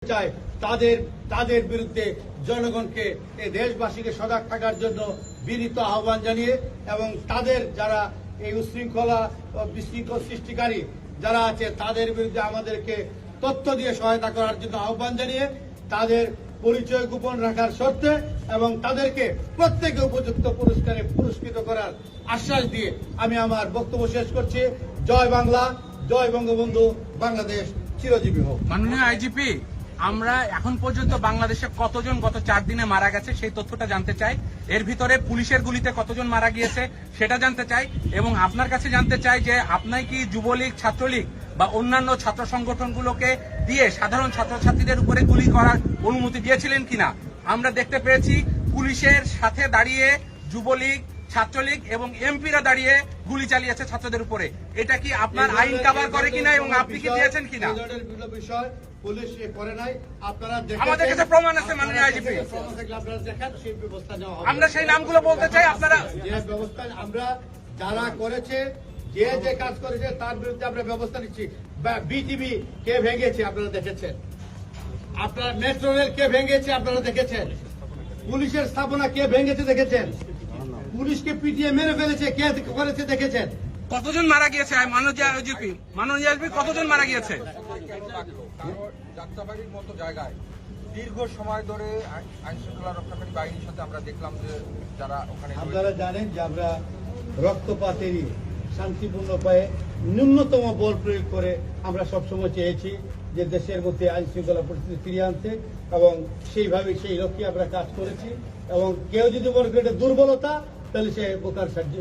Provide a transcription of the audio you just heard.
চাই তাদের বিরুদ্ধে জনগণকে এই দেশবাসীকে সজাগ থাকার জন্য বিনীত আহ্বান জানিয়ে এবং তাদের যারা এই উশৃঙ্খলা ও বিশৃঙ্খল সৃষ্টিকারী যারা আছে তাদের বিরুদ্ধে আমাদেরকে তথ্য দিয়ে সহায়তা করার জন্য আহ্বান জানিয়ে তাদের পরিচয় গোপন রাখার শর্তে এবং তাদেরকে প্রত্যেকে উপযুক্ত পুরস্কারে পুরস্কৃত করার আশ্বাস দিয়ে আমি আমার বক্তব্য শেষ করছি। জয় বাংলা, জয় বঙ্গবন্ধু, বাংলাদেশ চিরজীবী হোক। মাননীয় আইজিপি, আমরা এখন পর্যন্ত বাংলাদেশে কতজন গত 4 দিনে মারা গেছে সেই তথ্যটা জানতে চাই। এর ভিতরে পুলিশের গুলিতে কতজন মারা গিয়েছে সেটা জানতে চাই এবং আপনার কাছে জানতে চাই যে আপনার কি যুবলীগ, ছাত্রলীগ বা অন্যান্য ছাত্র সংগঠনগুলোকে দিয়ে সাধারণ ছাত্রছাত্রীদের উপরে গুলি করার অনুমতি দিয়েছিলেন কিনা। আমরা দেখতে পেয়েছি পুলিশের সাথে দাঁড়িয়ে যুবলীগ, ছাত্রলীগ এবং এমপিরা দাঁড়িয়ে গুলি চালিয়েছে ছাত্রদের উপরে। এটা কি আপনার আইন কভার করে কিনা এবং আপনি কি দিয়েছেন কিনা? বিষয় পুলিশ করে নাই, আপনারা আমাদের কাছে প্রমাণ আছে মাননীয় আইজিপি, আপনারা দেখেন সেই ব্যবস্থা নেওয়া হবে। আমরা সেই নামগুলো বলতে চাই। আপনারা যে ব্যবস্থা আমরা যারা করেছে, যে কাজ করেছে তার বিরুদ্ধে আমরা ব্যবস্থা নিচ্ছি। বিটিভি কে ভেঙেছে আপনারা দেখেছেন, আপনারা মেট্রো রেল কে ভেঙেছে আপনারা দেখেছেন, পুলিশের স্থাপনা কে ভেঙেছে দেখেছেন, পুলিশকে পিটিয়ে মেরে ফেলেছে কে করেছে দেখেছেন। কতজন মারা গিয়েছে মাননীয় আইজিপি? মাননীয় আইজিপি কতজন মারা গিয়েছে? যাত্রাবাড়ির মতো জায়গায় দীর্ঘ সময় ধরে আইন শৃঙ্খলা রক্ষাকারী বাহিনীর সাথে আমরা দেখলাম যে যারা ওখানে, আপনারা জানেন যে আমরা রক্তপাত এড়িয়ে শান্তিপূর্ণ উপায়ে ন্যূনতম বল প্রয়োগ করে আমরা সবসময় চেয়েছি যে দেশের মধ্যে আইন শৃঙ্খলা পরিস্থিতি ফিরিয়ে আনতে এবং সেইভাবে সেই লক্ষ্যে আমরা কাজ করেছি। এবং কেউ যদি মনে করে এটা দুর্বলতা তাহলে সে বোকার সাহায্য